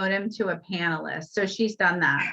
him to a panelist. So she's done that.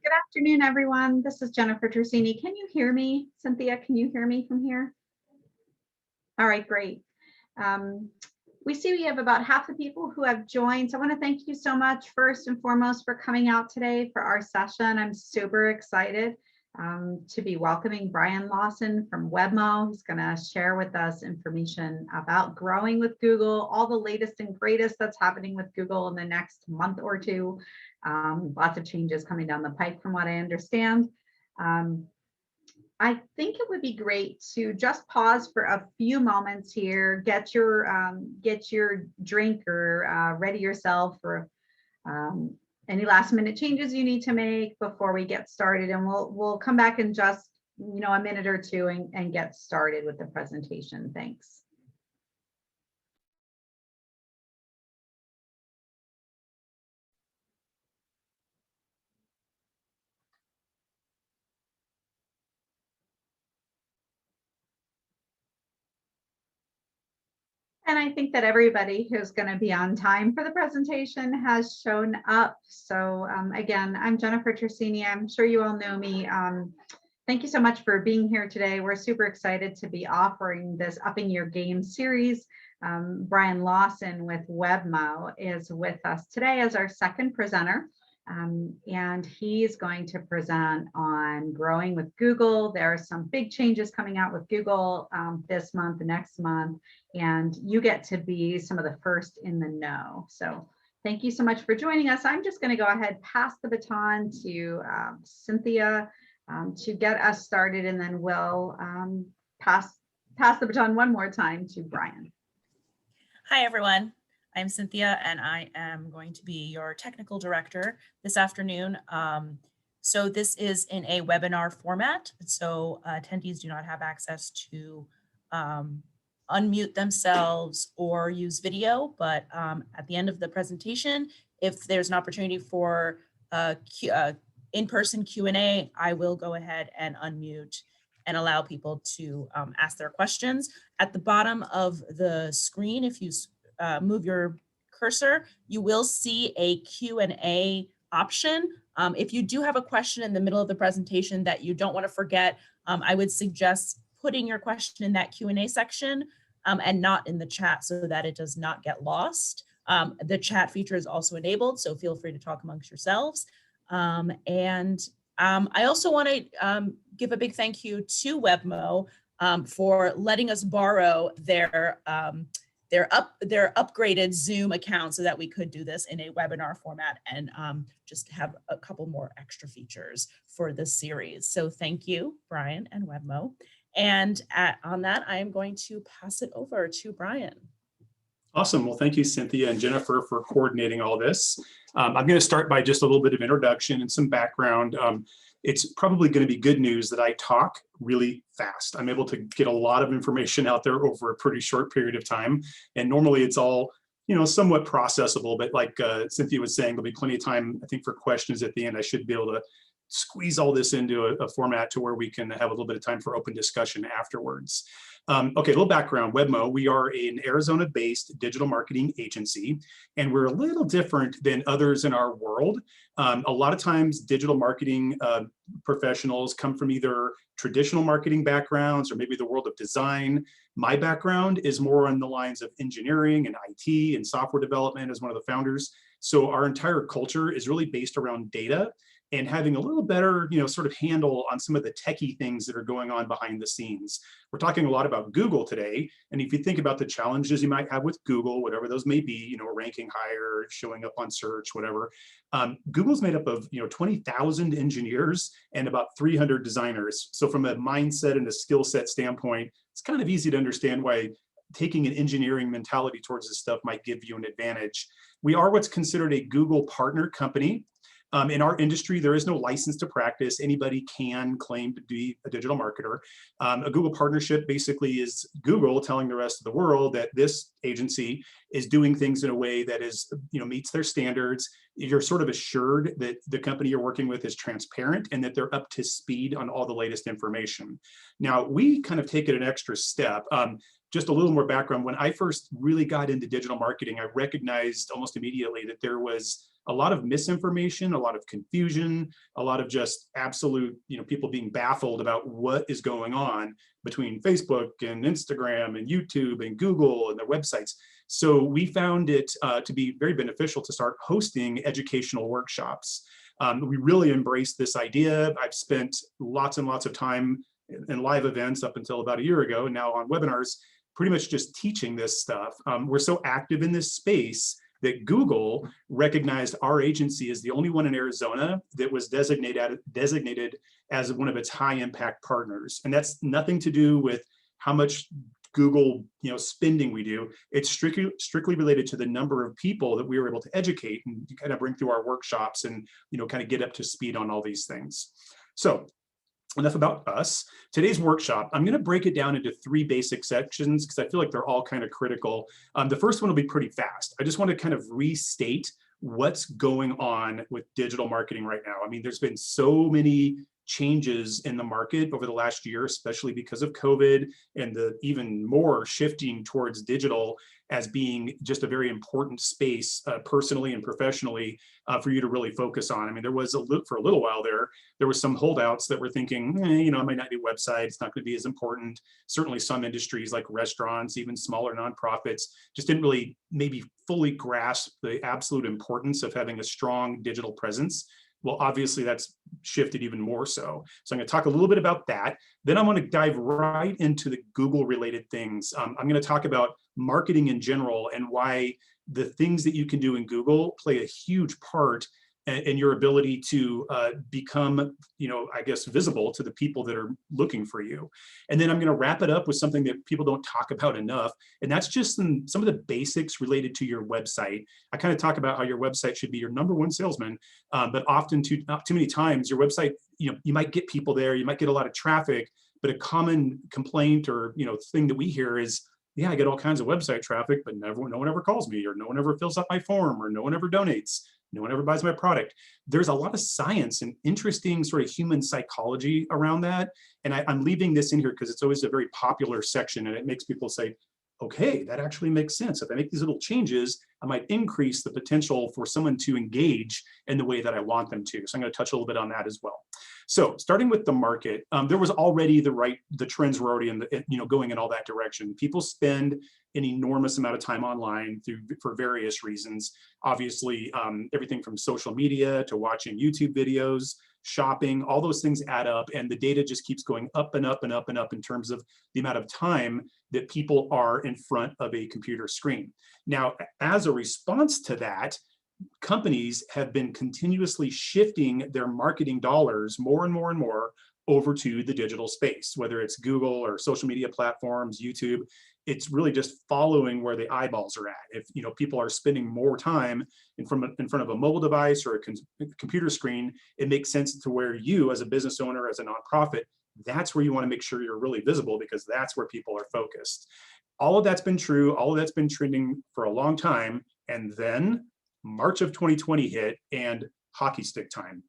Good afternoon, everyone. This is Jennifer Tersini. Can you hear me? Cynthia, can you hear me from here? All right, great. We see we have about half the people who have joined. So I want to thank you so much, first and foremost, for coming out today for our session. I'm super excited to be welcoming Brian Lawson from Webmo. He's going to share with us information about growing with Google, all the latest and greatest that's happening with Google in the next month or two. Lots of changes coming down the pike from what I understand. I think it would be great to just pause for a few moments here, get your drink or ready yourself for any last minute changes you need to make before we get started, and we'll come back in just a minute or two and get started with the presentation. Thanks. And I think that everybody who's going to be on time for the presentation has shown up. So again, I'm Jennifer Tersini. I'm sure you all know me. Thank you so much for being here today. We're super excited to be offering this Upping Your Game series. Brian Lawson with Webmo is with us today as our second presenter. And he's going to present on growing with Google. There are some big changes coming out with Google this month, next month, and you get to be some of the first in the know. So thank you so much for joining us. I'm just going to go ahead, pass the baton to Cynthia to get us started, and then we'll pass the baton one more time to Brian. Hi, everyone. I'm Cynthia, and I am going to be your technical director this afternoon. So this is in a webinar format, so attendees do not have access to unmute themselves or use video, but at the end of the presentation, if there's an opportunity for in-person Q&A, I will go ahead and unmute and allow people to ask their questions. At the bottom of the screen, if you move your cursor, you will see a Q&A option. If you do have a question in the middle of the presentation that you don't want to forget, I would suggest putting your question in that Q&A section and not in the chat so that it does not get lost. The chat feature is also enabled, so feel free to talk amongst yourselves. I also want to give a big thank you to Webmo for letting us borrow their upgraded Zoom account so that we could do this in a webinar format and just have a couple more extra features for this series. So thank you, Brian and Webmo. And on that, I am going to pass it over to Brian. Awesome. Well, thank you, Cynthia and Jennifer, for coordinating all this. I'm going to start by just a little bit of introduction and some background. It's probably going to be good news that I talk really fast. I'm able to get a lot of information out there over a pretty short period of time. And normally it's all, somewhat processable, but like Cynthia was saying, there'll be plenty of time, I think, for questions at the end. I should be able to squeeze all this into a format to where we can have a little bit of time for open discussion afterwards. Okay, a little background. Webmo, we are an Arizona-based digital marketing agency, and we're a little different than others in our world. A lot of times digital marketing professionals come from either traditional marketing backgrounds or maybe the world of design. My background is more on the lines of engineering and IT and software development as one of the founders. So our entire culture is really based around data and having a little better, sort of handle on some of the techie things that are going on behind the scenes. We're talking a lot about Google today. And if you think about the challenges you might have with Google, whatever those may be, ranking higher, showing up on search, whatever, Google's made up of, 20,000 engineers and about 300 designers. So from a mindset and a skill set standpoint, it's kind of easy to understand why taking an engineering mentality towards this stuff might give you an advantage. We are what's considered a Google partner company. In our industry, there is no license to practice. Anybody can claim to be a digital marketer. A Google partnership basically is Google telling the rest of the world that this agency is doing things in a way that is, meets their standards. You're sort of assured that the company you're working with is transparent and that they're up to speed on all the latest information. Now, we kind of take it an extra step. Just a little more background. When I first really got into digital marketing, I recognized almost immediately that there was a lot of misinformation, a lot of confusion, a lot of just absolute, people being baffled about what is going on between Facebook and Instagram and YouTube and Google and their websites. So we found it to be very beneficial to start hosting educational workshops. We really embraced this idea. I've spent lots and lots of time in live events up until about a year ago, and now on webinars, pretty much just teaching this stuff. We're so active in this space that Google recognized our agency as the only one in Arizona that was designated as one of its high impact partners. And that's nothing to do with how much Google spending we do. It's strictly related to the number of people that we were able to educate and kind of bring through our workshops and kind of get up to speed on all these things. So enough about us. Today's workshop, I'm going to break it down into 3 basic sections because I feel like they're all kind of critical. The first one will be pretty fast. I just want to kind of restate what's going on with digital marketing right now. I mean, there's been so many changes in the market over the last year, especially because of COVID and the even more shifting towards digital as being just a very important space personally and professionally for you to really focus on. I mean, there was for a little while there was some holdouts that were thinking, I might not do website, it's not going to be as important. Certainly some industries like restaurants, even smaller nonprofits, just didn't really maybe fully grasp the absolute importance of having a strong digital presence. Well, obviously that's shifted even more so. So I'm going to talk a little bit about that. Then I'm going to dive right into the Google related things. I'm going to talk about marketing in general and why the things that you can do in Google play a huge part and your ability to become, I guess, visible to the people that are looking for you. And then I'm going to wrap it up with something that people don't talk about enough, and that's just some of the basics related to your website. I kind of talk about how your website should be your number one salesman, but often not too many times your website, you might get people there, you might get a lot of traffic, but a common complaint or thing that we hear is, yeah, I get all kinds of website traffic, but no one ever calls me, or no one ever fills out my form, or no one ever donates. No one ever buys my product. There's a lot of science and interesting sort of human psychology around that. And I'm leaving this in here because it's always a very popular section, and it makes people say, okay, that actually makes sense. If I make these little changes, I might increase the potential for someone to engage in the way that I want them to. So I'm going to touch a little bit on that as well. So starting with the market, there was already the trends were already going in all that direction. People spend an enormous amount of time online for various reasons. Obviously, everything from social media to watching YouTube videos, shopping, all those things add up, and the data just keeps going up and up and up and up in terms of the amount of time that people are in front of a computer screen. Now, as a response to that, companies have been continuously shifting their marketing dollars more and more and more over to the digital space, whether it's Google or social media platforms, YouTube. It's really just following where the eyeballs are at. If people are spending more time in front of a mobile device or a computer screen, it makes sense to where you, as a business owner, as a nonprofit, that's where you want to make sure you're really visible, because that's where people are focused. All of that's been true. All of that's been trending for a long time. And then March of 2020 hit, and hockey stick time.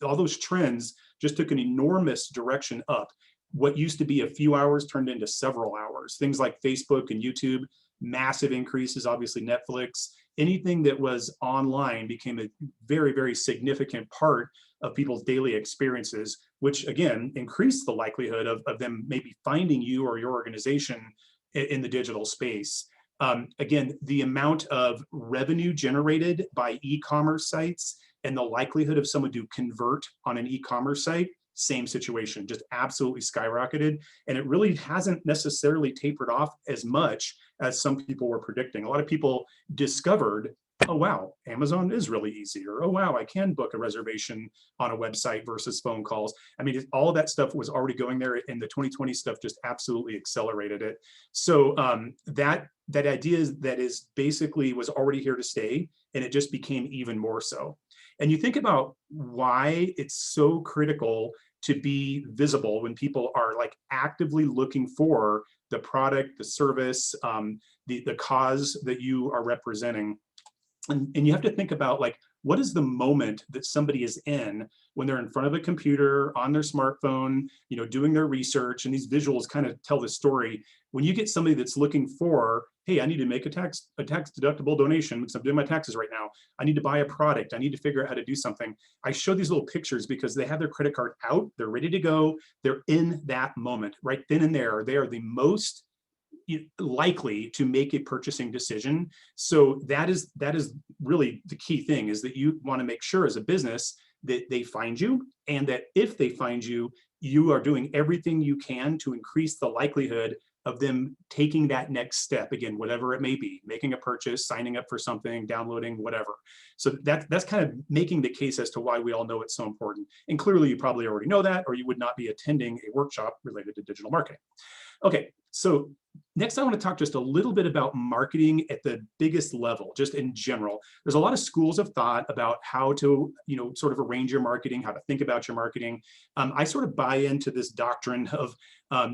All those trends just took an enormous direction up. What used to be a few hours turned into several hours. Things like Facebook and YouTube, massive increases. Obviously Netflix, anything that was online became a very, very significant part of people's daily experiences, which again increased the likelihood of them maybe finding you or your organization in the digital space. Again, the amount of revenue generated by e-commerce sites and the likelihood of someone to convert on an e-commerce site, same situation, just absolutely skyrocketed. And it really hasn't necessarily tapered off as much as some people were predicting. A lot of people discovered, oh, wow, Amazon is really easy, or oh, wow, I can book a reservation on a website versus phone calls. I mean, all of that stuff was already going there, and the 2020 stuff just absolutely accelerated it. So that idea that is basically was already here to stay, and it just became even more so. And you think about why it's so critical to be visible when people are like actively looking for the product, the service, the cause that you are representing. And you have to think about, like, what is the moment that somebody is in when they're in front of a computer, on their smartphone, doing their research, and these visuals kind of tell the story. When you get somebody that's looking for, hey, I need to make a tax deductible donation because I'm doing my taxes right now. I need to buy a product. I need to figure out how to do something. I show these little pictures because they have their credit card out. They're ready to go. They're in that moment right then and there. They are the most likely to make a purchasing decision. So that is really the key thing, is that you want to make sure as a business that they find you, and that if they find you, you are doing everything you can to increase the likelihood of them taking that next step, again, whatever it may be, making a purchase, signing up for something, downloading, whatever. So that's kind of making the case as to why we all know it's so important. And clearly you probably already know that, or you would not be attending a workshop related to digital marketing. Okay, so next I want to talk just a little bit about marketing at the biggest level, just in general. There's a lot of schools of thought about how to, sort of arrange your marketing, how to think about your marketing. I sort of buy into this doctrine of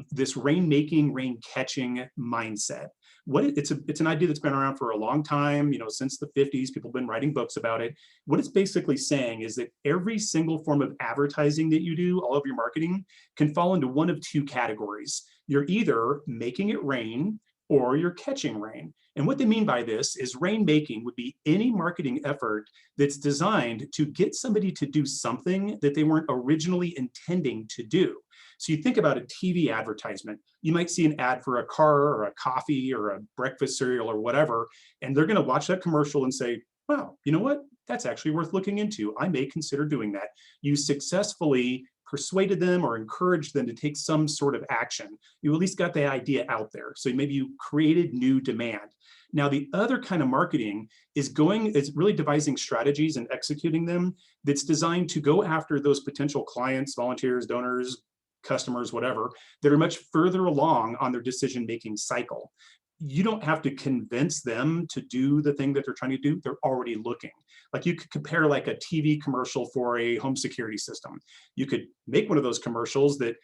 this rainmaking, rain catching mindset. It's an idea that's been around for a long time, since the 50s. People have been writing books about it. What it's basically saying is that every single form of advertising that you do, all of your marketing, can fall into one of two categories. You're either making it rain or you're catching rain. And what they mean by this is rainmaking would be any marketing effort that's designed to get somebody to do something that they weren't originally intending to do. So you think about a TV advertisement. You might see an ad for a car or a coffee or a breakfast cereal or whatever, and they're going to watch that commercial and say, wow, you know what? That's actually worth looking into. I may consider doing that. You successfully persuaded them or encouraged them to take some sort of action. You at least got the idea out there. So maybe you created new demand. Now, the other kind of marketing is really devising strategies and executing them that's designed to go after those potential clients, volunteers, donors, customers, whatever, that are much further along on their decision-making cycle. You don't have to convince them to do the thing that they're trying to do. They're already looking. Like, you could compare like a TV commercial for a home security system. You could make one of those commercials that,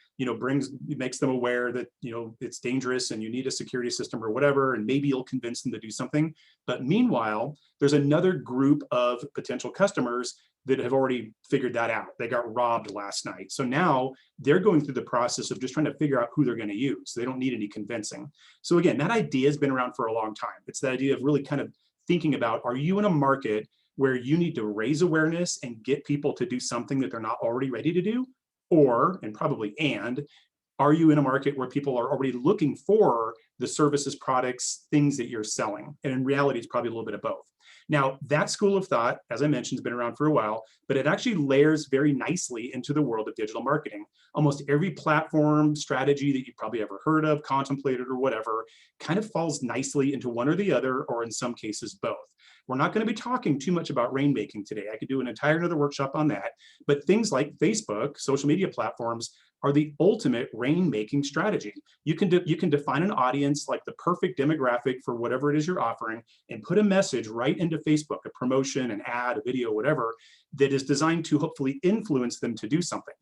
makes them aware that, it's dangerous and you need a security system or whatever, and maybe you'll convince them to do something. But meanwhile, there's another group of potential customers that have already figured that out. They got robbed last night. So now they're going through the process of just trying to figure out who they're going to use. They don't need any convincing. So again, that idea has been around for a long time. It's the idea of really kind of thinking about, are you in a market where you need to raise awareness and get people to do something that they're not already ready to do? Or, and probably, are you in a market where people are already looking for the services, products, things that you're selling? And in reality, it's probably a little bit of both. Now, that school of thought, as I mentioned, has been around for a while, but it actually layers very nicely into the world of digital marketing. Almost every platform strategy that you've probably ever heard of, contemplated, or whatever, kind of falls nicely into one or the other, or in some cases, both. We're not going to be talking too much about rainmaking today. I could do an entire another workshop on that, but things like Facebook, social media platforms, are the ultimate rainmaking strategy. You can define an audience, like the perfect demographic for whatever it is you're offering, and put a message right into Facebook, a promotion, an ad, a video, whatever, that is designed to hopefully influence them to do something.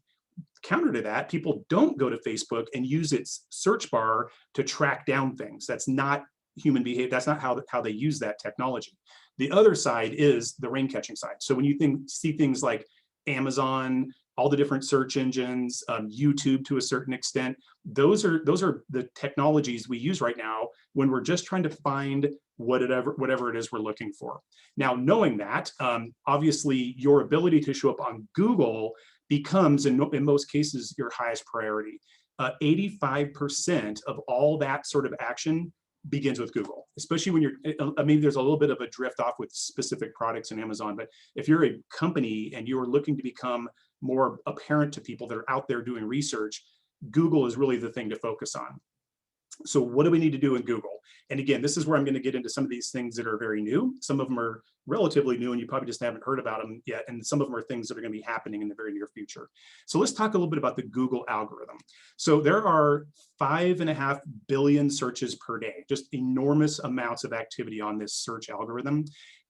Counter to that, people don't go to Facebook and use its search bar to track down things. That's not human behavior. That's not how they use that technology. The other side is the rain catching side. So when you see things like Amazon, all the different search engines, YouTube to a certain extent, those are the technologies we use right now when we're just trying to find whatever it is we're looking for. Now, knowing that, obviously your ability to show up on Google becomes, in most cases, your highest priority. 85% of all that sort of action begins with Google, especially when there's a little bit of a drift off with specific products in Amazon, but if you're a company and you're looking to become more apparent to people that are out there doing research, Google is really the thing to focus on. So what do we need to do in Google? And again, this is where I'm going to get into some of these things that are very new. Some of them are relatively new and you probably just haven't heard about them yet. And some of them are things that are going to be happening in the very near future. So let's talk a little bit about the Google algorithm. So there are 5.5 billion searches per day, just enormous amounts of activity on this search algorithm.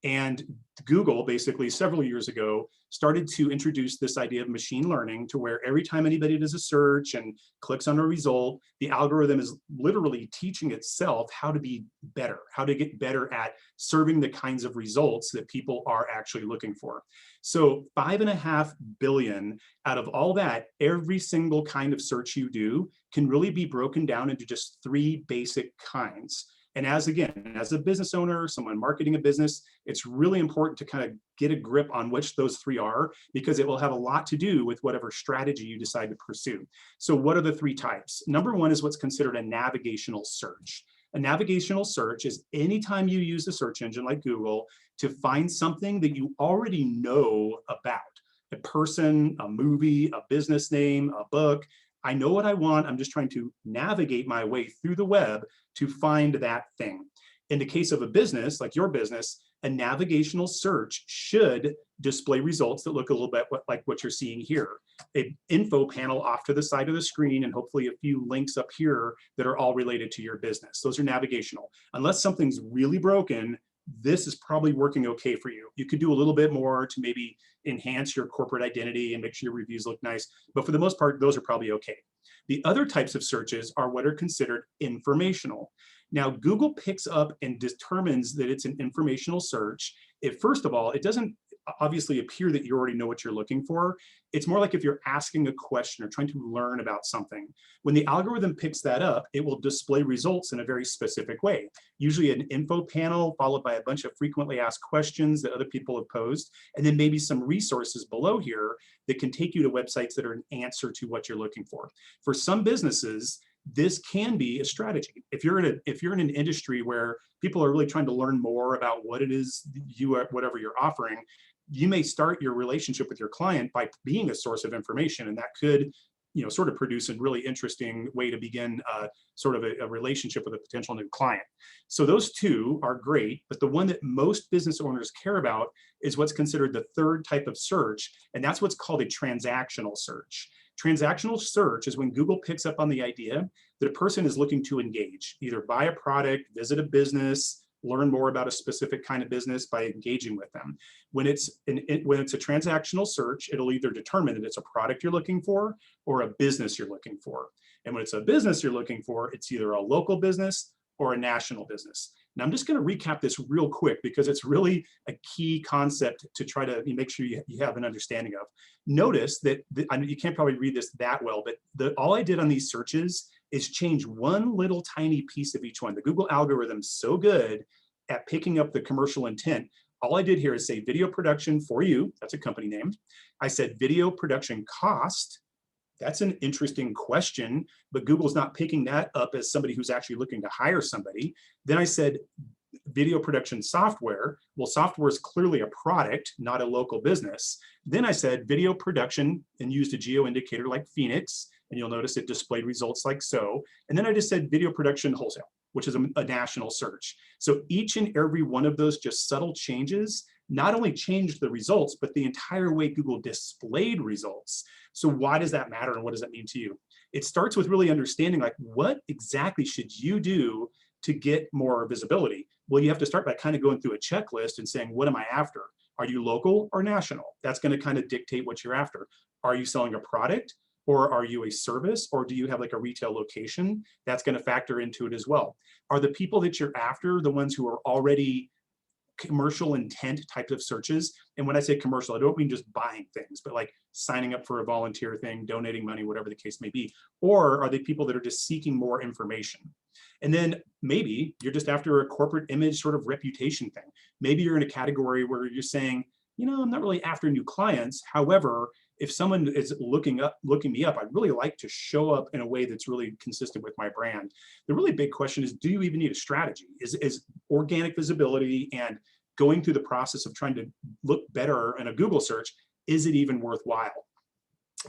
And Google basically several years ago started to introduce this idea of machine learning, to where every time anybody does a search and clicks on a result, the algorithm is literally teaching itself how to be better, how to get better at serving the kinds of results that people are actually looking for. So 5.5 billion, out of all that, every single kind of search you do can really be broken down into just 3 basic kinds. And as a business owner, someone marketing a business, it's really important to kind of get a grip on which those 3 are, because it will have a lot to do with whatever strategy you decide to pursue. So what are the 3 types? Number 1 is what's considered a navigational search. A navigational search is anytime you use a search engine like Google to find something that you already know about, a person, a movie, a business name, a book. I know what I want. I'm just trying to navigate my way through the web to find that thing. In the case of a business, like your business, a navigational search should display results that look a little bit like what you're seeing here. An info panel off to the side of the screen, and hopefully a few links up here that are all related to your business. Those are navigational. Unless something's really broken, this is probably working okay for you. You could do a little bit more to maybe enhance your corporate identity and make sure your reviews look nice, but for the most part, those are probably okay. The other types of searches are what are considered informational. Now, Google picks up and determines that it's an informational search if, first of all, it doesn't obviously appear that you already know what you're looking for. It's more like if you're asking a question or trying to learn about something. When the algorithm picks that up, it will display results in a very specific way. Usually an info panel followed by a bunch of frequently asked questions that other people have posed, and then maybe some resources below here that can take you to websites that are an answer to what you're looking for. For some businesses, this can be a strategy. If you're in an industry where people are really trying to learn more about what it is whatever you're offering, you may start your relationship with your client by being a source of information, and that could, you know, sort of produce a really interesting way to begin sort of a relationship with a potential new client. So those two are great, but the one that most business owners care about is what's considered the third type of search, and that's what's called a transactional search. Transactional search is when Google picks up on the idea that a person is looking to engage, either buy a product, visit a business, learn more about a specific kind of business by engaging with them. When it's a transactional search, it'll either determine that it's a product you're looking for or a business you're looking for. And when it's a business you're looking for, it's either a local business or a national business. Now, I'm just going to recap this real quick because it's really a key concept to try to make sure you have an understanding of. Notice that I mean, you can't probably read this that well, but all I did on these searches is change one little tiny piece of each one. The Google algorithm's so good at picking up the commercial intent. All I did here is say video production for you. That's a company name. I said video production cost. That's an interesting question, but Google's not picking that up as somebody who's actually looking to hire somebody. Then I said video production software. Well, software is clearly a product, not a local business. Then I said video production and used a geo indicator like Phoenix, and you'll notice it displayed results like so. And then I just said video production wholesale, which is a national search. So each and every one of those just subtle changes not only changed the results, but the entire way Google displayed results. So why does that matter and what does that mean to you? It starts with really understanding like what exactly should you do to get more visibility? Well, you have to start by kind of going through a checklist and saying, what am I after? Are you local or national? That's going to kind of dictate what you're after. Are you selling a product? Or are you a service, or do you have like a retail location? That's going to factor into it as well. Are the people that you're after the ones who are already commercial intent types of searches? And when I say commercial, I don't mean just buying things, but like signing up for a volunteer thing, donating money, whatever the case may be. Or are they people that are just seeking more information? And then maybe you're just after a corporate image sort of reputation thing. Maybe you're in a category where you're saying, you know, I'm not really after new clients. However, if someone is looking me up, I'd really like to show up in a way that's really consistent with my brand. The really big question is, do you even need a strategy? Is organic visibility and going through the process of trying to look better in a Google search, is it even worthwhile?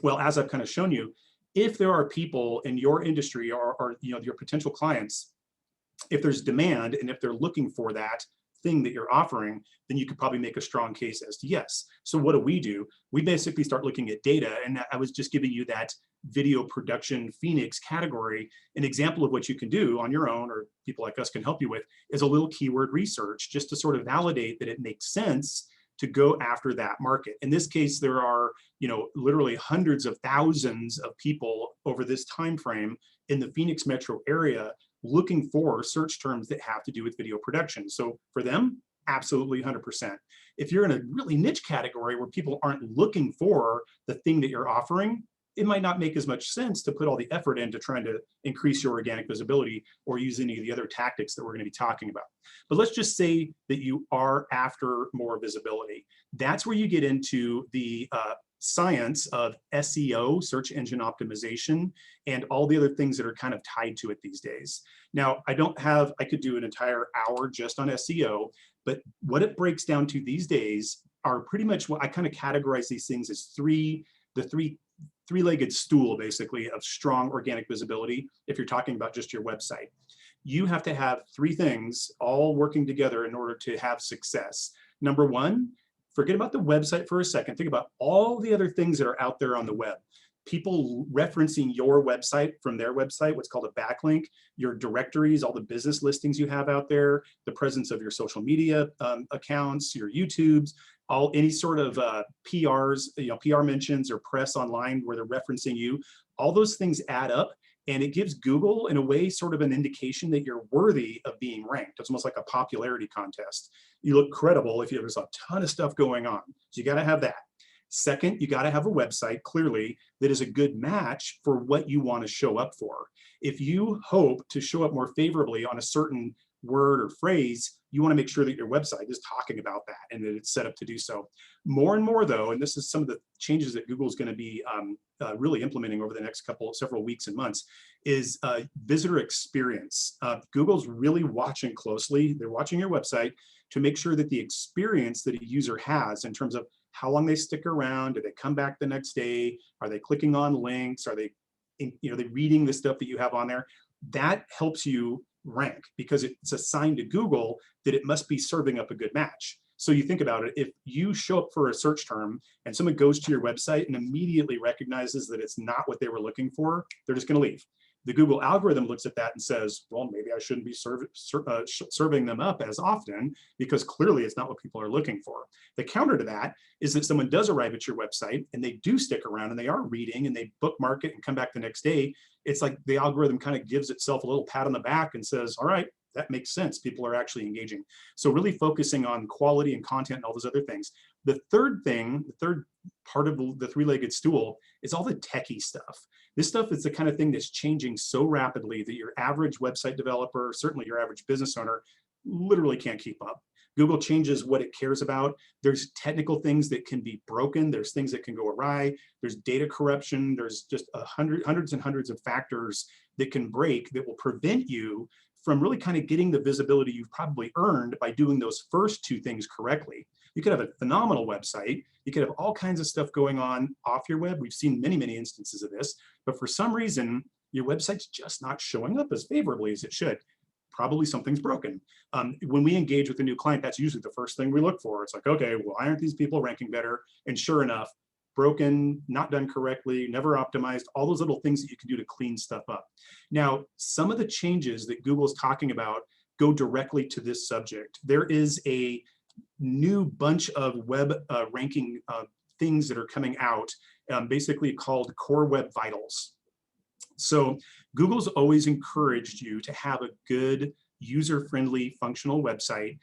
Well, as I've kind of shown you, if there are people in your industry or you know, your potential clients, if there's demand and if they're looking for that thing that you're offering, then you could probably make a strong case as to yes. So what do? We basically start looking at data, and I was just giving you that video production Phoenix category. An example of what you can do on your own, or people like us can help you with, is a little keyword research just to sort of validate that it makes sense to go after that market. In this case, there are, you know, literally hundreds of thousands of people over this time frame in the Phoenix metro area looking for search terms that have to do with video production. So for them, absolutely 100%. If you're in a really niche category where people aren't looking for the thing that you're offering, it might not make as much sense to put all the effort into trying to increase your organic visibility or use any of the other tactics that we're going to be talking about. But let's just say that you are after more visibility. That's where you get into the science of SEO, search engine optimization, and all the other things that are kind of tied to it these days. Now, I could do an entire hour just on SEO, but what it breaks down to these days are pretty much what I kind of categorize these things as the three-legged stool, basically, of strong organic visibility. If you're talking about just your website, you have to have three things all working together in order to have success. Number one, forget about the website for a second. Think about all the other things that are out there on the web. People referencing your website from their website, what's called a backlink, your directories, all the business listings you have out there, the presence of your social media accounts, your YouTubes, any sort of PRs, PR mentions or press online where they're referencing you. All those things add up, and it gives Google, in a way, sort of an indication that you're worthy of being ranked. It's almost like a popularity contest. You look credible if there's a ton of stuff going on. So you got to have that. Second, you got to have a website, clearly, that is a good match for what you want to show up for. If you hope to show up more favorably on a certain word or phrase, you want to make sure that your website is talking about that and that it's set up to do so. More and more though, and this is some of the changes that Google is going to be really implementing over the next several weeks and months, is visitor experience. Google's really watching closely. They're watching your website to make sure that the experience that a user has in terms of how long they stick around, do they come back the next day, are they clicking on links, are they, they reading the stuff that you have on there, that helps you rank because it's assigned to Google that it must be serving up a good match. So you think about it, if you show up for a search term and someone goes to your website and immediately recognizes that it's not what they were looking for, they're just going to leave. The Google algorithm looks at that and says, well, maybe I shouldn't be serving them up as often because clearly it's not what people are looking for. The counter to that is that someone does arrive at your website and they do stick around and they are reading and they bookmark it and come back the next day. It's like the algorithm kind of gives itself a little pat on the back and says, all right, that makes sense. People are actually engaging. So really focusing on quality and content and all those other things. The third part of the three-legged stool is all the techie stuff. This stuff is the kind of thing that's changing so rapidly that your average website developer, certainly your average business owner, literally can't keep up. Google changes what it cares about. There's technical things that can be broken. There's things that can go awry. There's data corruption. There's just hundreds and hundreds of factors that can break that will prevent you from really kind of getting the visibility you've probably earned by doing those first two things correctly. You could have a phenomenal website. You could have all kinds of stuff going on off your web. We've seen many, many instances of this, but for some reason, your website's just not showing up as favorably as it should. Probably something's broken. When we engage with a new client, that's usually the first thing we look for. It's like, okay, well, why aren't these people ranking better? And sure enough, broken, not done correctly, never optimized, all those little things that you can do to clean stuff up. Now, some of the changes that Google's talking about go directly to this subject. There is a new bunch of web ranking things that are coming out, basically called Core Web Vitals. So Google's always encouraged you to have a good, user-friendly, functional website.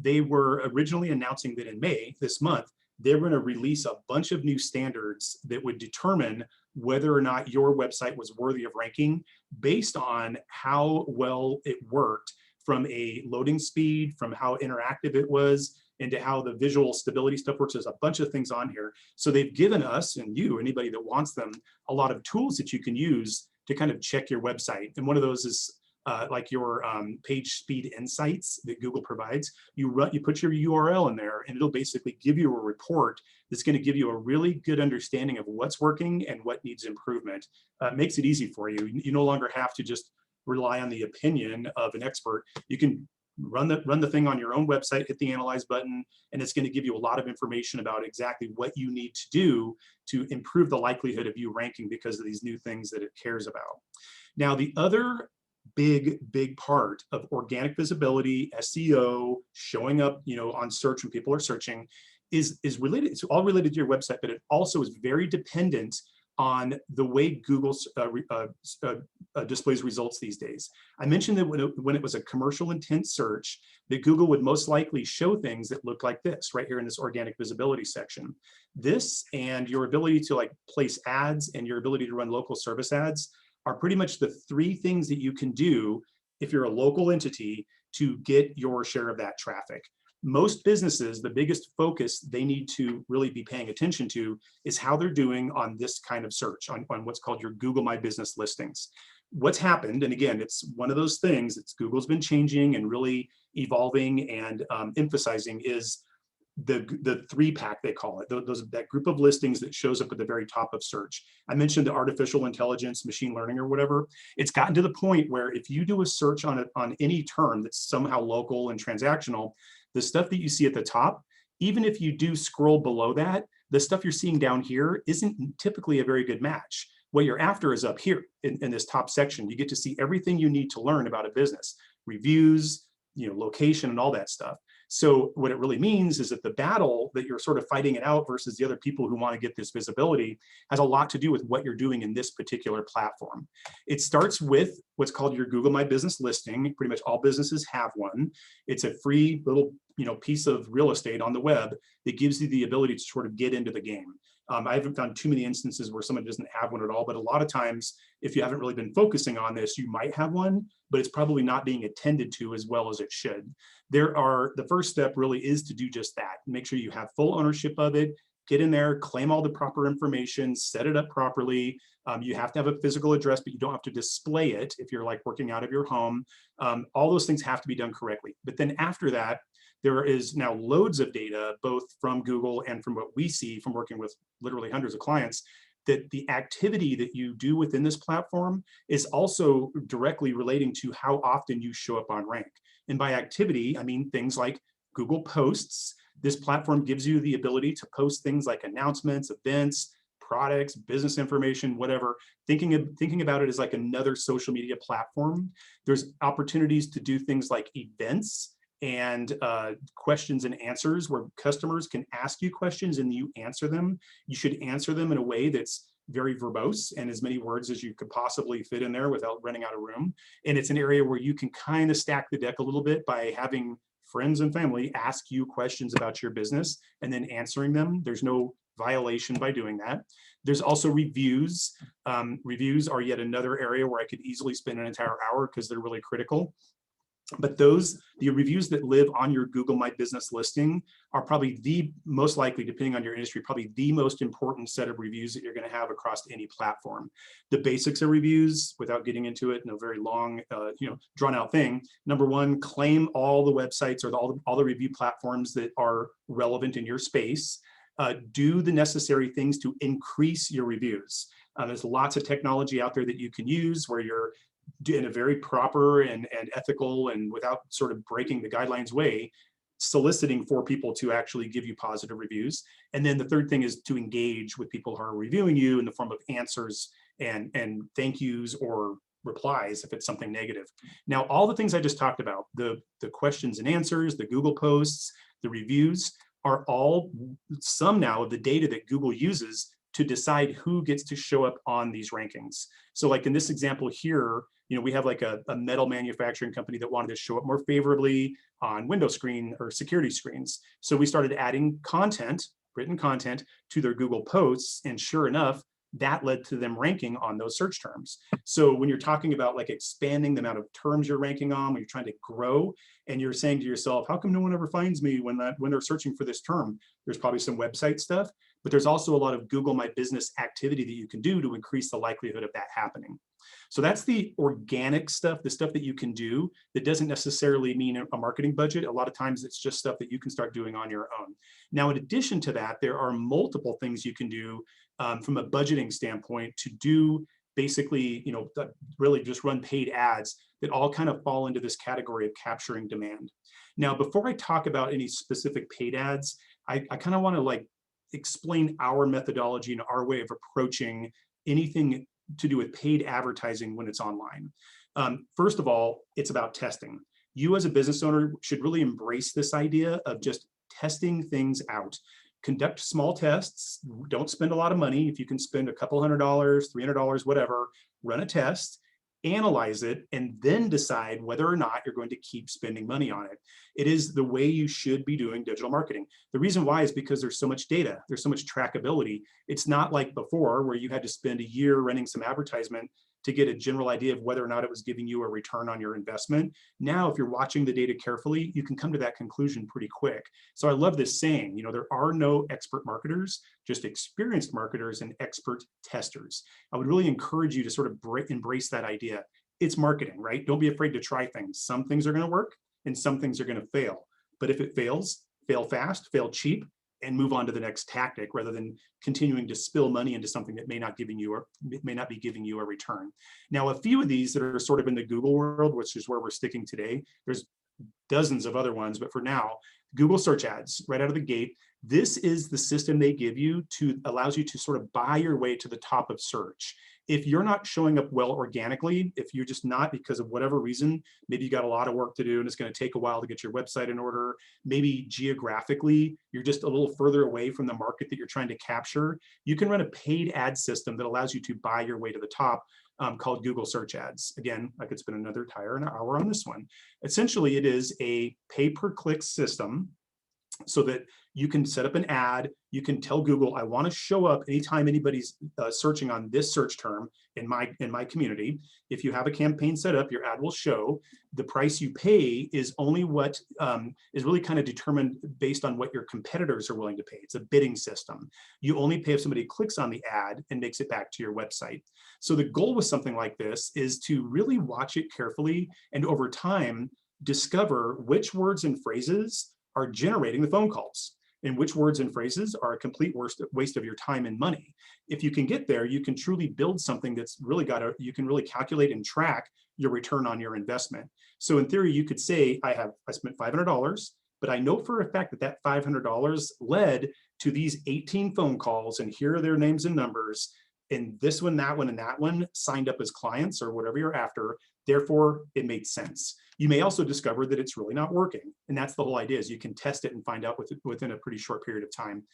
They were originally announcing that in May, this month, they're going to release a bunch of new standards that would determine whether or not your website was worthy of ranking based on how well it worked from a loading speed, from how interactive it was, and to how the visual stability stuff works. There's a bunch of things on here. So they've given us and you, anybody that wants them, a lot of tools that you can use to kind of check your website. And one of those is like your page speed insights that Google provides. You put your URL in there and it'll basically give you a report that's going to give you a really good understanding of what's working and what needs improvement. It makes it easy for you. You no longer have to just rely on the opinion of an expert. You can run the thing on your own website, hit the analyze button, and it's going to give you a lot of information about exactly what you need to do to improve the likelihood of you ranking because of these new things that it cares about. Now, the other big part of organic visibility, SEO, showing up, on search when people are searching, is related. It's all related to your website, but it also is very dependent on the way Google displays results these days. I mentioned that when it was a commercial intent search, that Google would most likely show things that look like this right here in this organic visibility section. This and your ability to place ads and your ability to run local service ads are pretty much the three things that you can do if you're a local entity to get your share of that traffic. Most businesses, the biggest focus they need to really be paying attention to is how they're doing on this kind of search, on what's called your Google My Business listings. What's happened, and again, it's one of those things that Google's been changing and really evolving and emphasizing, is the three pack, they call it, that group of listings that shows up at the very top of search. I mentioned the artificial intelligence, machine learning or whatever. It's gotten to the point where if you do a search on any term that's somehow local and transactional, the stuff that you see at the top, even if you do scroll below that, the stuff you're seeing down here isn't typically a very good match. What you're after is up here in this top section. You get to see everything you need to learn about a business, reviews, location and all that stuff. So what it really means is that the battle that you're sort of fighting it out versus the other people who want to get this visibility has a lot to do with what you're doing in this particular platform. It starts with what's called your Google My Business listing. Pretty much all businesses have one. It's a free little piece of real estate on the web that gives you the ability to sort of get into the game. I haven't found too many instances where someone doesn't have one at all, but a lot of times, if you haven't really been focusing on this, you might have one, but it's probably not being attended to as well as it should. The first step really is to do just that. Make sure you have full ownership of it, get in there, claim all the proper information, set it up properly. You have to have a physical address, but you don't have to display it if you're like working out of your home. All those things have to be done correctly. But then after that, there is now loads of data, both from Google and from what we see from working with literally hundreds of clients, that the activity that you do within this platform is also directly relating to how often you show up on rank. And by activity, I mean things like Google Posts. This platform gives you the ability to post things like announcements, events, products, business information, whatever. Thinking about it as like another social media platform. There's opportunities to do things like events and questions and answers where customers can ask you questions and you answer them. You should answer them in a way that's very verbose and as many words as you could possibly fit in there without running out of room. And it's an area where you can kind of stack the deck a little bit by having friends and family ask you questions about your business and then answering them. There's no violation by doing that. There's also reviews. Reviews are yet another area where I could easily spend an entire hour because they're really critical. But the reviews that live on your Google My Business listing are probably the most likely, depending on your industry, probably the most important set of reviews that you're going to have across any platform. The basics of reviews, without getting into it in a very long, drawn out thing. Number one, claim all the websites or all the review platforms that are relevant in your space. Do the necessary things to increase your reviews. There's lots of technology out there that you can use where you're in a very proper and ethical and without sort of breaking the guidelines way, soliciting for people to actually give you positive reviews. And then the third thing is to engage with people who are reviewing you in the form of answers and thank yous or replies if it's something negative. Now, all the things I just talked about, the questions and answers, the Google posts, the reviews, are all some now of the data that Google uses to decide who gets to show up on these rankings. So like in this example here, we have like a metal manufacturing company that wanted to show up more favorably on window screen or security screens. So we started adding content, written content, to their Google posts. And sure enough, that led to them ranking on those search terms. So when you're talking about like expanding the amount of terms you're ranking on, when you're trying to grow and you're saying to yourself, how come no one ever finds me when they're searching for this term? There's probably some website stuff, but there's also a lot of Google My Business activity that you can do to increase the likelihood of that happening. So that's the organic stuff, the stuff that you can do that doesn't necessarily mean a marketing budget. A lot of times it's just stuff that you can start doing on your own. Now, in addition to that, there are multiple things you can do from a budgeting standpoint to do basically, really just run paid ads that all kind of fall into this category of capturing demand. Now, before I talk about any specific paid ads, I kind of want to explain our methodology and our way of approaching anything to do with paid advertising when it's online. First of all, it's about testing. You as a business owner should really embrace this idea of just testing things out. Conduct small tests. Don't spend a lot of money. If you can spend a couple $100, $300, whatever, run a test, analyze it, and then decide whether or not you're going to keep spending money on it. It is the way you should be doing digital marketing. The reason why is because there's so much data, there's so much trackability. It's not like before where you had to spend a year running some advertisement to get a general idea of whether or not it was giving you a return on your investment. Now, if you're watching the data carefully, you can come to that conclusion pretty quick. So I love this saying, there are no expert marketers, just experienced marketers and expert testers. I would really encourage you to sort of embrace that idea. It's marketing, right? Don't be afraid to try things. Some things are going to work and some things are going to fail. But if it fails, fail fast, fail cheap, and move on to the next tactic rather than continuing to spill money into something that may not be giving you a return. Now, a few of these that are sort of in the Google world, which is where we're sticking today, there's dozens of other ones, but for now, Google search ads right out of the gate. This is the system they give you allows you to sort of buy your way to the top of search. If you're not showing up well organically, if you're just not because of whatever reason, maybe you got a lot of work to do and it's going to take a while to get your website in order, maybe geographically, you're just a little further away from the market that you're trying to capture, you can run a paid ad system that allows you to buy your way to the top called Google search ads. Again, I could spend an hour on this one. Essentially, it is a pay-per-click system so that you can set up an ad. You can tell Google, I want to show up anytime anybody's searching on this search term in my community. If you have a campaign set up, your ad will show. The price you pay is only what is really kind of determined based on what your competitors are willing to pay. It's a bidding system. You only pay if somebody clicks on the ad and makes it back to your website. So the goal with something like this is to really watch it carefully and over time discover which words and phrases are generating the phone calls and which words and phrases are a complete waste of your time and money. If you can get there, you can truly build something that's really you can really calculate and track your return on your investment. So in theory, you could say, I spent $500, but I know for a fact that that $500 led to these 18 phone calls, and here are their names and numbers, and this one, that one, and that one signed up as clients or whatever you're after. Therefore, it made sense. You may also discover that it's really not working. And that's the whole idea, is you can test it and find out within a pretty short period of time.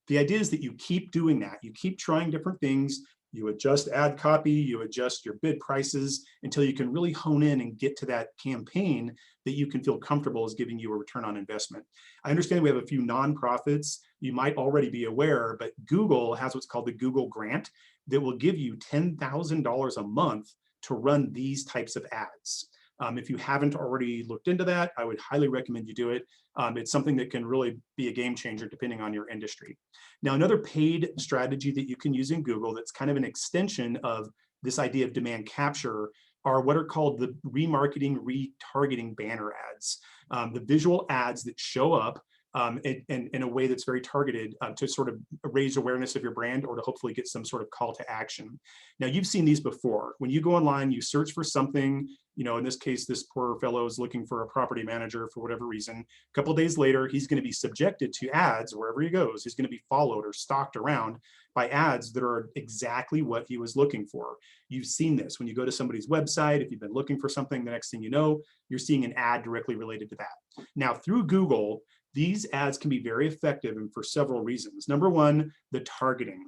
The idea is that you keep doing that. You keep trying different things. You adjust ad copy, you adjust your bid prices until you can really hone in and get to that campaign that you can feel comfortable is giving you a return on investment. I understand we have a few nonprofits you might already be aware, but Google has what's called the Google Grant that will give you $10,000 a month to run these types of ads. If you haven't already looked into that, I would highly recommend you do it. It's something that can really be a game changer depending on your industry. Now, another paid strategy that you can use in Google that's kind of an extension of this idea of demand capture are what are called the remarketing, retargeting banner ads. The visual ads that show up in a way that's very targeted to sort of raise awareness of your brand or to hopefully get some sort of call to action. Now, you've seen these before. When you go online, you search for something, in this case, this poor fellow is looking for a property manager for whatever reason. A couple of days later, he's going to be subjected to ads wherever he goes. He's going to be followed or stalked around by ads that are exactly what he was looking for. You've seen this when you go to somebody's website. If you've been looking for something, the next thing you know, you're seeing an ad directly related to that. Now, through Google, these ads can be very effective and for several reasons. Number one, the targeting.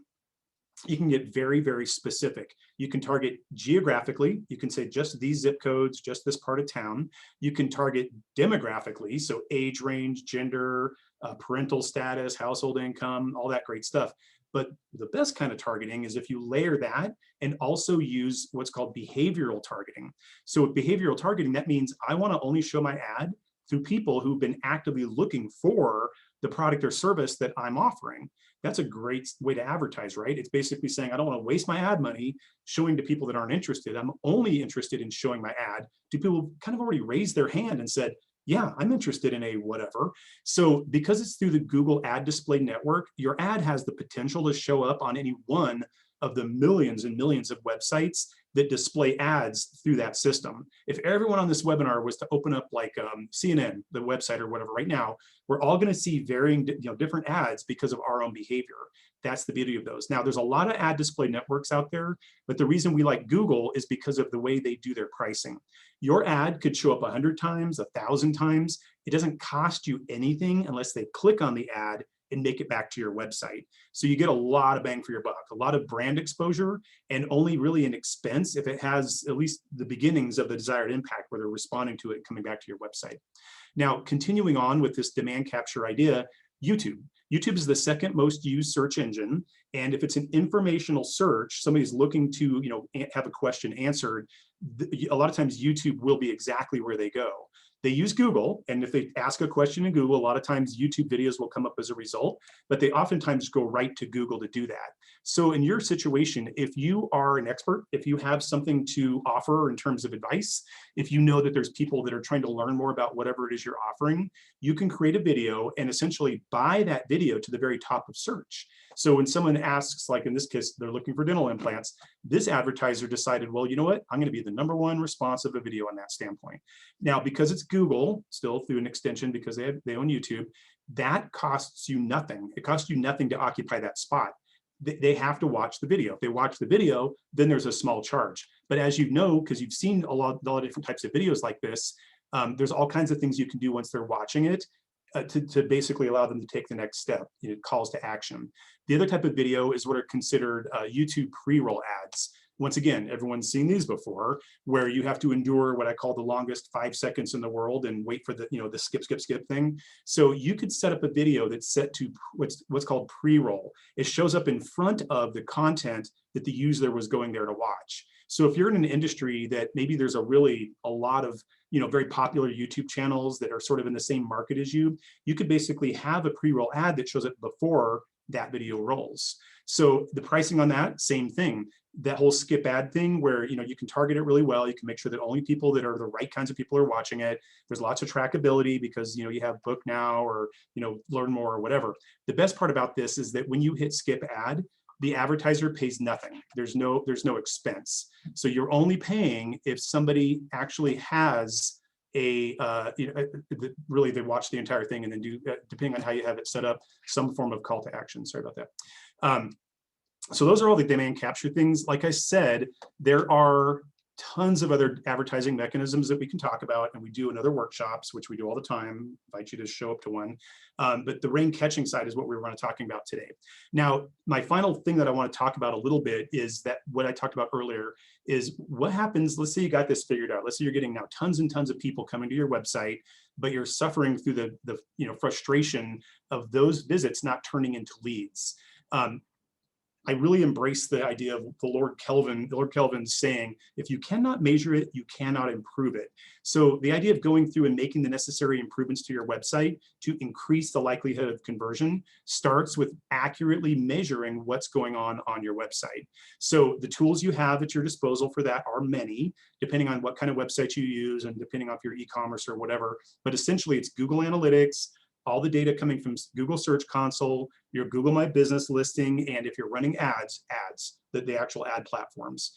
You can get very, very specific. You can target geographically. You can say just these zip codes, just this part of town. You can target demographically, so age range, gender, parental status, household income, all that great stuff. But the best kind of targeting is if you layer that and also use what's called behavioral targeting. So with behavioral targeting, that means I want to only show my ad through people who've been actively looking for the product or service that I'm offering. That's a great way to advertise, right? It's basically saying, I don't want to waste my ad money showing to people that aren't interested. I'm only interested in showing my ad to people who kind of already raised their hand and said, yeah, I'm interested in a whatever. So because it's through the Google Ad Display Network, your ad has the potential to show up on any one of the millions and millions of websites that display ads through that system. If everyone on this webinar was to open up like CNN, the website or whatever right now, we're all going to see varying, different ads because of our own behavior. That's the beauty of those. Now, there's a lot of ad display networks out there, but the reason we like Google is because of the way they do their pricing. Your ad could show up 100 times, 1,000 times. It doesn't cost you anything unless they click on the ad and make it back to your website. So you get a lot of bang for your buck, a lot of brand exposure, and only really an expense if it has at least the beginnings of the desired impact where they're responding to it and coming back to your website. Now, continuing on with this demand capture idea, YouTube. YouTube is the second most used search engine. And if it's an informational search, somebody's looking to have a question answered, a lot of times YouTube will be exactly where they go. They use Google, and if they ask a question in Google, a lot of times YouTube videos will come up as a result, but they oftentimes go right to Google to do that. So in your situation, if you are an expert, if you have something to offer in terms of advice, if you know that there's people that are trying to learn more about whatever it is you're offering, you can create a video and essentially buy that video to the very top of search. So when someone asks, like in this case, they're looking for dental implants, this advertiser decided, well, you know what? I'm going to be the #1 responsive of a video on that standpoint. Now, because it's Google, still through an extension because they own YouTube, that costs you nothing. It costs you nothing to occupy that spot. They have to watch the video. If they watch the video, then there's a small charge. But as you know, because you've seen a lot of different types of videos like this, there's all kinds of things you can do once they're watching it to basically allow them to take the next step, calls to action. The other type of video is what are considered YouTube pre-roll ads. Once again, everyone's seen these before, where you have to endure what I call the longest 5 seconds in the world and wait for the, the skip, skip, skip thing. So you could set up a video that's set to what's called pre-roll. It shows up in front of the content that the user was going there to watch. So if you're in an industry that maybe there's a lot of, very popular YouTube channels that are sort of in the same market as you could basically have a pre-roll ad that shows up before that video rolls. So the pricing on that, same thing. That whole skip ad thing where, you can target it really well. You can make sure that only people that are the right kinds of people are watching it. There's lots of trackability because, you have Book Now or, Learn More or whatever. The best part about this is that when you hit skip ad, the advertiser pays nothing. There's no expense. So you're only paying if somebody actually has really they watch the entire thing and then do, depending on how you have it set up, some form of call to action. Sorry about that. So those are all the demand capture things. Like I said, there are tons of other advertising mechanisms that we can talk about, and we do in other workshops, which we do all the time. Invite you to show up to one. But the rain catching side is what we were talking about today. Now, my final thing that I want to talk about a little bit is that what I talked about earlier is what happens. Let's say you got this figured out. Let's say you're getting now tons and tons of people coming to your website, but you're suffering through the frustration of those visits not turning into leads. I really embrace the idea of Lord Kelvin's saying, if you cannot measure it, you cannot improve it. So the idea of going through and making the necessary improvements to your website to increase the likelihood of conversion starts with accurately measuring what's going on your website. So the tools you have at your disposal for that are many, depending on what kind of website you use and depending on if you're e-commerce or whatever. But essentially it's Google Analytics, all the data coming from Google Search Console, your Google My Business listing, and if you're running ads, the actual ad platforms.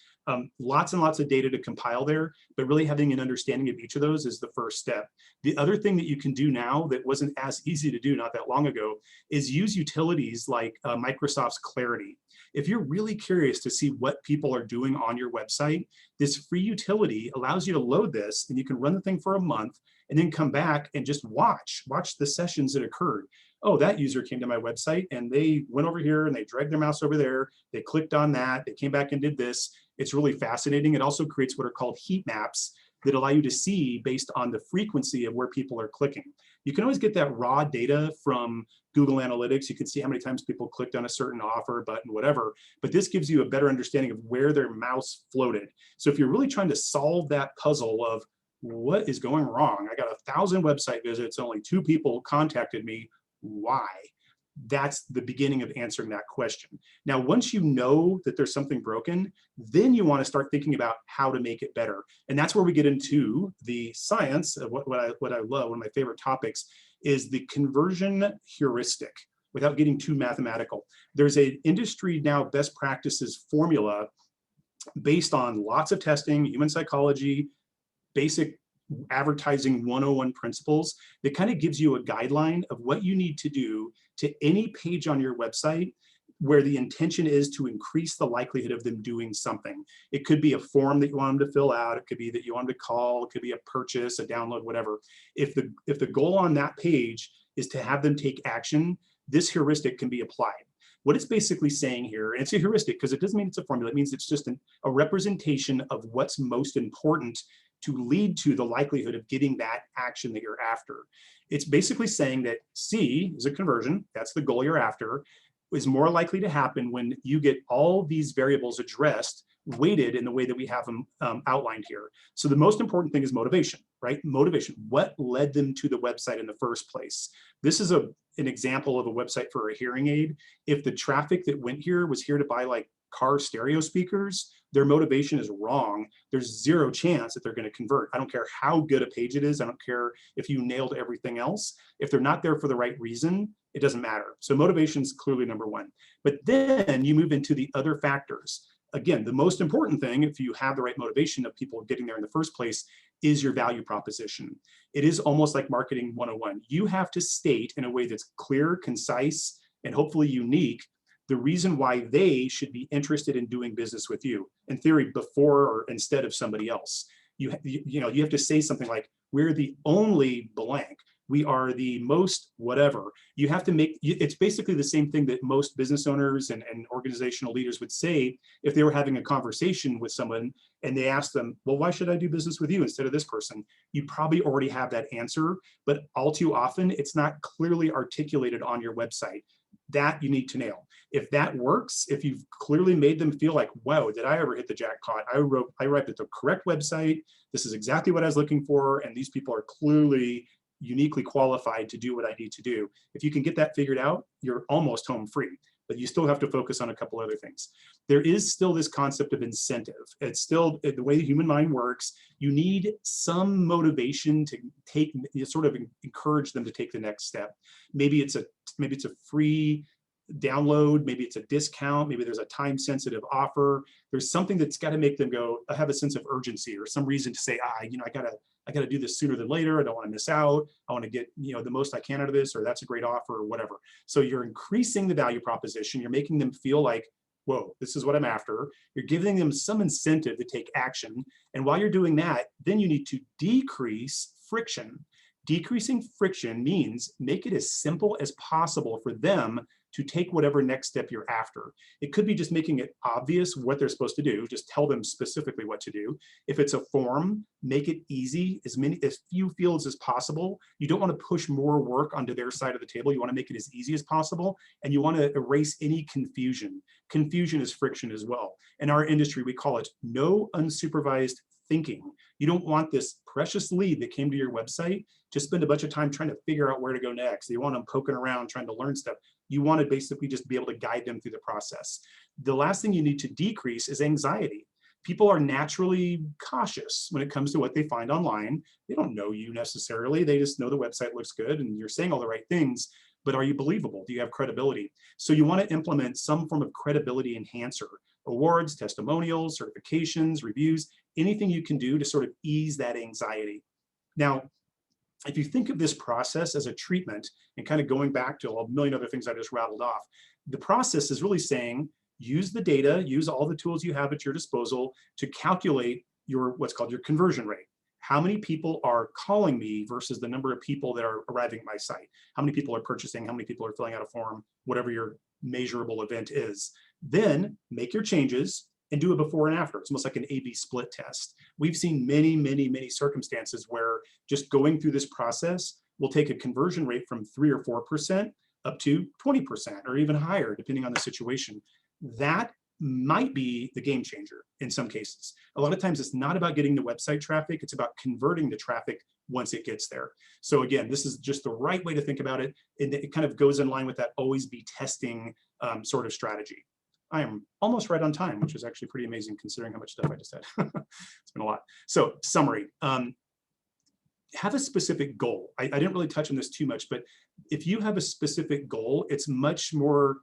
Lots and lots of data to compile there, but really having an understanding of each of those is the first step. The other thing that you can do now that wasn't as easy to do not that long ago is use utilities like Microsoft's Clarity. If you're really curious to see what people are doing on your website, this free utility allows you to load this and you can run the thing for a month and then come back and just watch the sessions that occurred. Oh, that user came to my website and they went over here and they dragged their mouse over there. They clicked on that. They came back and did this. It's really fascinating. It also creates what are called heat maps that allow you to see based on the frequency of where people are clicking. You can always get that raw data from Google Analytics. You can see how many times people clicked on a certain offer, button, whatever, but this gives you a better understanding of where their mouse floated. So if you're really trying to solve that puzzle of what is going wrong, I got 1,000 website visits, only 2 people contacted me, why? That's the beginning of answering that question. Now, once you know that there's something broken, then you want to start thinking about how to make it better. And that's where we get into the science of what I love. One of my favorite topics is the conversion heuristic, without getting too mathematical. There's an industry now best practices formula based on lots of testing, human psychology, basic advertising 101 principles that kind of gives you a guideline of what you need to do to any page on your website where the intention is to increase the likelihood of them doing something. It could be a form that you want them to fill out. It could be that you want them to call. It could be a purchase, a download, whatever. If the goal on that page is to have them take action, this heuristic can be applied. What it's basically saying here, and it's a heuristic because it doesn't mean it's a formula. It means it's just a representation of what's most important to lead to the likelihood of getting that action that you're after. It's basically saying that C is a conversion, that's the goal you're after, is more likely to happen when you get all these variables addressed, weighted in the way that we have them outlined here. So the most important thing is motivation, right? Motivation, what led them to the website in the first place? This is an example of a website for a hearing aid. If the traffic that went here was here to buy like car stereo speakers, their motivation is wrong. There's zero chance that they're going to convert. I don't care how good a page it is. I don't care if you nailed everything else. If they're not there for the right reason, it doesn't matter. So motivation is clearly number one. But then you move into the other factors. Again, the most important thing, if you have the right motivation of people getting there in the first place, is your value proposition. It is almost like marketing 101. You have to state in a way that's clear, concise, and hopefully unique the reason why they should be interested in doing business with you, in theory, before or instead of somebody else. You have to say something like, we're the only blank. We are the most whatever. You have to make, it's basically the same thing that most business owners and organizational leaders would say if they were having a conversation with someone and they asked them, well, why should I do business with you instead of this person? You probably already have that answer, but all too often it's not clearly articulated on your website. That you need to nail. If that works, if you've clearly made them feel like, wow, did I ever hit the jackpot? I arrived at the correct website. This is exactly what I was looking for. And these people are clearly uniquely qualified to do what I need to do. If you can get that figured out, you're almost home free, but you still have to focus on a couple other things. There is still this concept of incentive. It's still the way the human mind works. You need some motivation to take, sort of encourage them to take the next step. Maybe it's a free download, maybe it's a discount, maybe there's a time-sensitive offer. There's something that's got to make them go, I have a sense of urgency or some reason to say, I gotta do this sooner than later. I don't want to miss out. I want to get, the most I can out of this, or that's a great offer or whatever. So you're increasing the value proposition. You're making them feel like, whoa, this is what I'm after. You're giving them some incentive to take action. And while you're doing that, then you need to decrease friction. Decreasing friction means make it as simple as possible for them to take whatever next step you're after. It could be just making it obvious what they're supposed to do. Just tell them specifically what to do. If it's a form, make it easy, as few fields as possible. You don't want to push more work onto their side of the table. You want to make it as easy as possible, and you want to erase any confusion. Confusion is friction as well. In our industry, we call it no unsupervised thinking. You don't want this precious lead that came to your website to spend a bunch of time trying to figure out where to go next. You want them poking around trying to learn stuff. You want to basically just be able to guide them through the process. The last thing you need to decrease is anxiety. People are naturally cautious when it comes to what they find online. They don't know you necessarily. They just know the website looks good and you're saying all the right things, but are you believable? Do you have credibility? So you want to implement some form of credibility enhancer, awards, testimonials, certifications, reviews, anything you can do to sort of ease that anxiety. Now, if you think of this process as a treatment and kind of going back to a million other things I just rattled off, the process is really saying, use the data, use all the tools you have at your disposal to calculate your what's called your conversion rate. How many people are calling me versus the number of people that are arriving at my site? How many people are purchasing? How many people are filling out a form? Whatever your measurable event is. Then make your changes and do it before and after. It's almost like an A/B split test. We've seen many, many, many circumstances where just going through this process will take a conversion rate from 3 or 4% up to 20% or even higher, depending on the situation. That might be the game changer in some cases. A lot of times it's not about getting the website traffic, it's about converting the traffic once it gets there. So again, this is just the right way to think about it. And it kind of goes in line with that always be testing sort of strategy. I am almost right on time, which is actually pretty amazing considering how much stuff I just said. It's been a lot. So summary, have a specific goal. I didn't really touch on this too much, but if you have a specific goal, it's much more,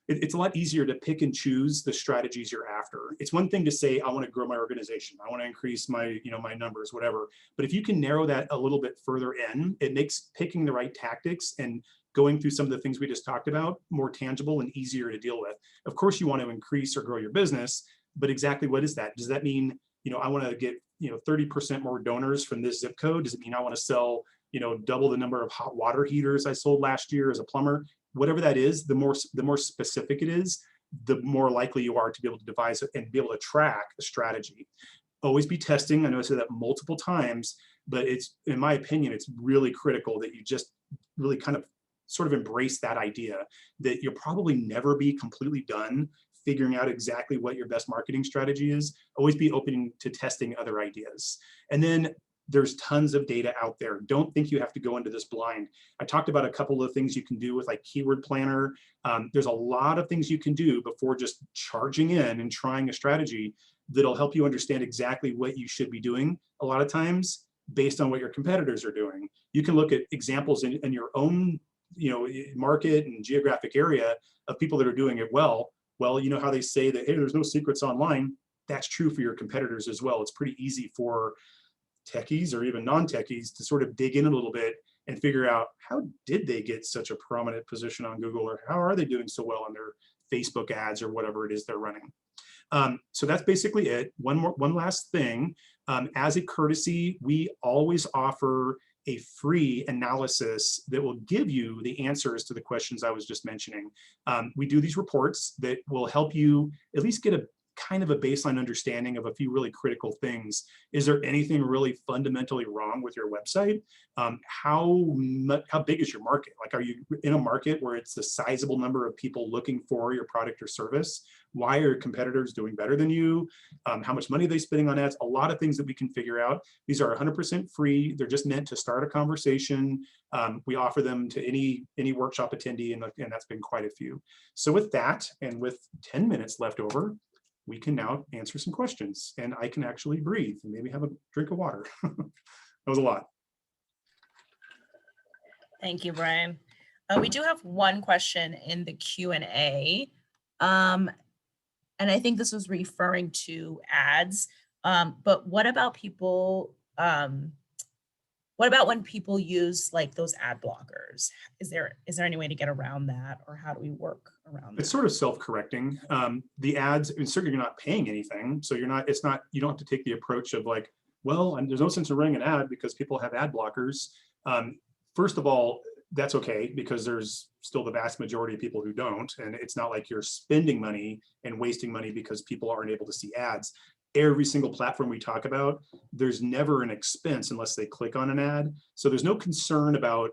it's a lot easier to pick and choose the strategies you're after. It's one thing to say, I want to grow my organization. I want to increase my, my numbers, whatever. But if you can narrow that a little bit further in, it makes picking the right tactics and going through some of the things we just talked about more tangible and easier to deal with. Of course, you want to increase or grow your business, but exactly what is that? Does that mean, I want to get, 30% more donors from this zip code? Does it mean I want to sell, double the number of hot water heaters I sold last year as a plumber? Whatever that is, the more specific it is, the more likely you are to be able to devise it and be able to track the strategy. Always be testing. I know I said that multiple times, but it's, in my opinion, it's really critical that you just really kind of sort of embrace that idea that you'll probably never be completely done figuring out exactly what your best marketing strategy is. Always be open to testing other ideas. And then there's tons of data out there. Don't think you have to go into this blind. I talked about a couple of things you can do with like Keyword Planner. There's a lot of things you can do before just charging in and trying a strategy that'll help you understand exactly what you should be doing. A lot of times based on what your competitors are doing. You can look at examples in your own market and geographic area of people that are doing it well. Well, you know how they say that, hey, there's no secrets online. That's true for your competitors as well. It's pretty easy for techies or even non-techies to sort of dig in a little bit and figure out how did they get such a prominent position on Google, or how are they doing so well on their Facebook ads or whatever it is they're running. So that's basically it. One last thing. As a courtesy, we always offer a free analysis that will give you the answers to the questions I was just mentioning. We do these reports that will help you at least get a kind of a baseline understanding of a few really critical things. Is there anything really fundamentally wrong with your website? How big is your market? Like, are you in a market where it's a sizable number of people looking for your product or service? Why are competitors doing better than you? How much money are they spending on ads? A lot of things that we can figure out. These are 100% free. They're just meant to start a conversation. We offer them to any workshop attendee, and that's been quite a few. So with that, and with 10 minutes left over, we can now answer some questions, and I can actually breathe and maybe have a drink of water. That was a lot. Thank you, Brian. We do have one question in the Q&A. And I think this was referring to ads. But what about people, what about when people use like those ad blockers? Is there any way to get around that, or how do we work around that? It's sort of self-correcting. The ads, and certainly you're not paying anything. So you don't have to take the approach of like, well, there's no sense in running an ad because people have ad blockers. First of all, that's okay, because there's still the vast majority of people who don't. And it's not like you're spending money and wasting money because people aren't able to see ads. Every single platform we talk about, there's never an expense unless they click on an ad. So there's no concern about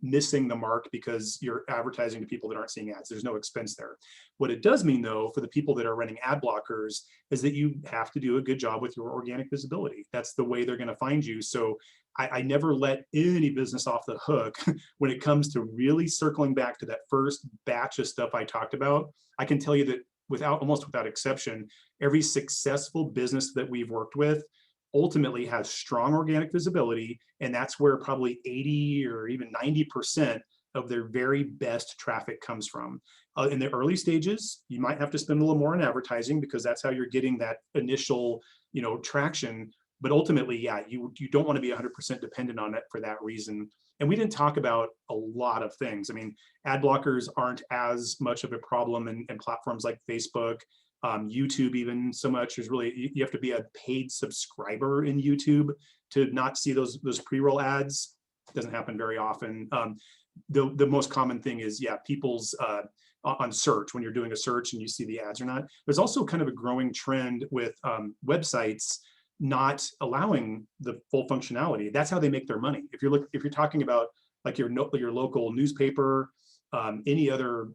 missing the mark because you're advertising to people that aren't seeing ads. There's no expense there. What it does mean, though, for the people that are running ad blockers, is that you have to do a good job with your organic visibility. That's the way they're going to find you. So I never let any business off the hook when it comes to really circling back to that first batch of stuff I talked about. I can tell you that almost without exception, every successful business that we've worked with ultimately has strong organic visibility, and that's where probably 80 or even 90% of their very best traffic comes from. In the early stages, you might have to spend a little more on advertising because that's how you're getting that initial, traction. But ultimately, yeah, you don't want to be 100% dependent on it for that reason. And we didn't talk about a lot of things. I mean, ad blockers aren't as much of a problem in platforms like Facebook, YouTube even so much. There's really, you have to be a paid subscriber in YouTube to not see those pre-roll ads. It doesn't happen very often. The most common thing is, yeah, people's on search, when you're doing a search and you see the ads or not. There's also kind of a growing trend with websites not allowing the full functionality. That's how they make their money. If you're talking about like your local newspaper, any other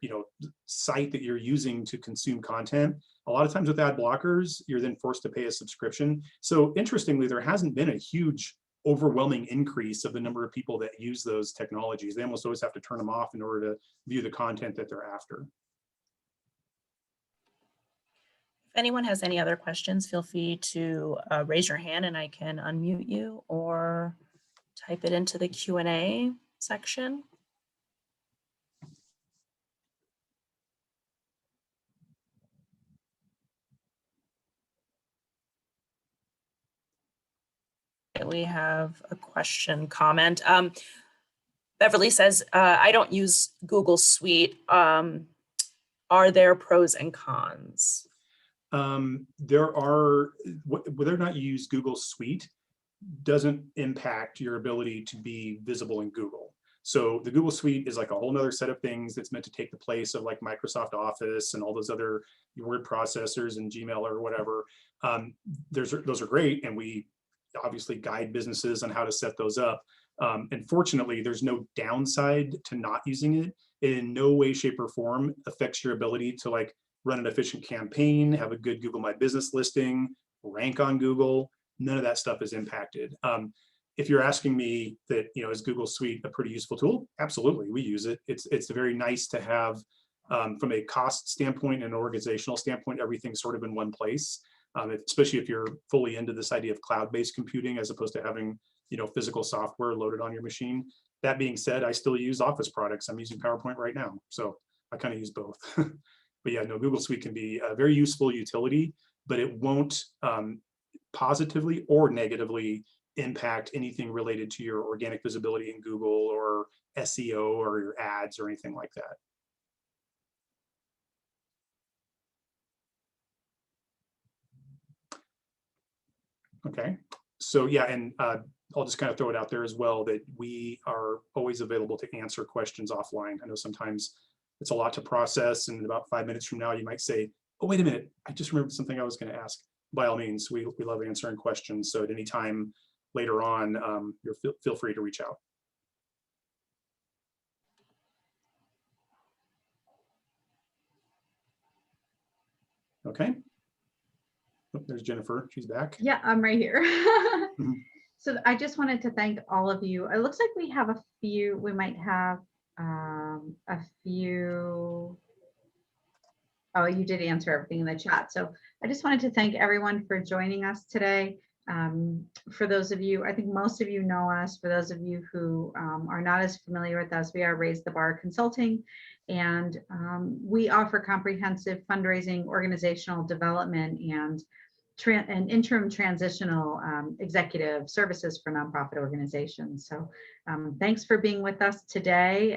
site that you're using to consume content, a lot of times with ad blockers, you're then forced to pay a subscription. So interestingly, there hasn't been a huge overwhelming increase of the number of people that use those technologies. They almost always have to turn them off in order to view the content that they're after. If anyone has any other questions, feel free to raise your hand and I can unmute you, or type it into the Q&A section. We have a question comment. Beverly says, I don't use Google Suite. Are there pros and cons? There are, whether or not you use Google Suite doesn't impact your ability to be visible in Google. So the Google Suite is like a whole nother set of things that's meant to take the place of like Microsoft Office and all those other word processors and Gmail or whatever. Those are great, and we obviously guide businesses on how to set those up. And fortunately, there's no downside to not using it. It in no way, shape, or form affects your ability to like run an efficient campaign, have a good Google My Business listing, rank on Google. None of that stuff is impacted. If you're asking me that, is Google Suite a pretty useful tool? Absolutely, we use it. It's very nice to have, from a cost standpoint and organizational standpoint, everything sort of in one place. Especially if you're fully into this idea of cloud-based computing as opposed to having, physical software loaded on your machine. That being said, I still use Office products. I'm using PowerPoint right now, so I kind of use both. But yeah, no, Google Suite can be a very useful utility, but it won't positively or negatively impact anything related to your organic visibility in Google or SEO or your ads or anything like that. Okay, so yeah, and I'll just kind of throw it out there as well that we are always available to answer questions offline. I know sometimes it's a lot to process, and about 5 minutes from now, you might say, oh, wait a minute, I just remembered something I was going to ask. By all means, we love answering questions. So at any time later on, feel free to reach out. Okay. Oh, there's Jennifer. She's back. Yeah, I'm right here. Mhm. So I just wanted to thank all of you. It looks like we have a few, we might have a few. Oh, you did answer everything in the chat. So I just wanted to thank everyone for joining us today. For those of you, I think most of you know us. For those of you who are not as familiar with us, we are Raise the Bar Consulting, and we offer comprehensive fundraising, organizational development, and interim transitional executive services for nonprofit organizations. So thanks for being with us today.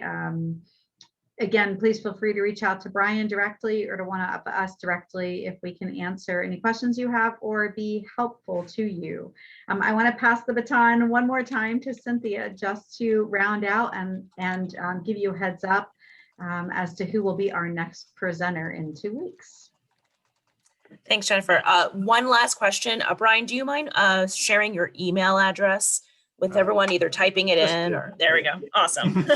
Again, please feel free to reach out to Brian directly or to one of us directly if we can answer any questions you have or be helpful to you. I want to pass the baton one more time to Cynthia just to round out and give you a heads up as to who will be our next presenter in 2 weeks. Thanks, Jennifer. One last question. Brian, do you mind sharing your email address with everyone, either typing it in or there we go. Awesome.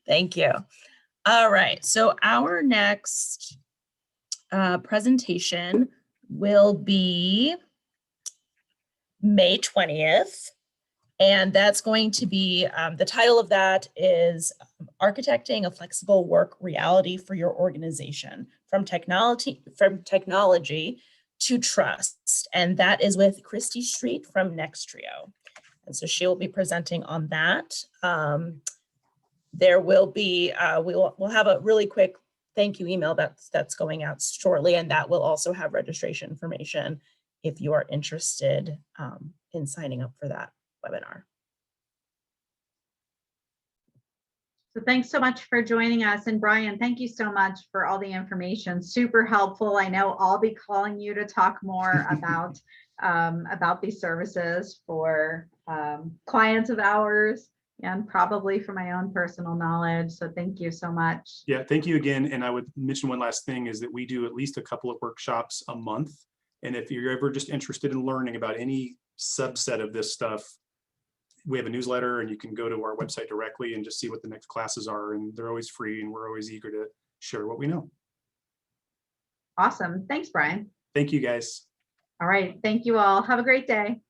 Thank you. All right. So our next presentation will be May 20th. And that's going to be, the title of that is Architecting a Flexible Work Reality for Your Organization, from technology to Trust. And that is with Christy Street from Nextrio. And so she will be presenting on that. There will be, we'll have a really quick thank you email that's going out shortly, and that will also have registration information if you are interested in signing up for that webinar. So thanks so much for joining us. And Brian, thank you so much for all the information. Super helpful. I know I'll be calling you to talk more about these services for clients of ours and probably for my own personal knowledge. So thank you so much. Yeah, thank you again. And I would mention one last thing is that we do at least a couple of workshops a month. And if you're ever just interested in learning about any subset of this stuff, we have a newsletter and you can go to our website directly and just see what the next classes are. And they're always free and we're always eager to share what we know. Awesome. Thanks, Brian. Thank you, guys. All right. Thank you all. Have a great day.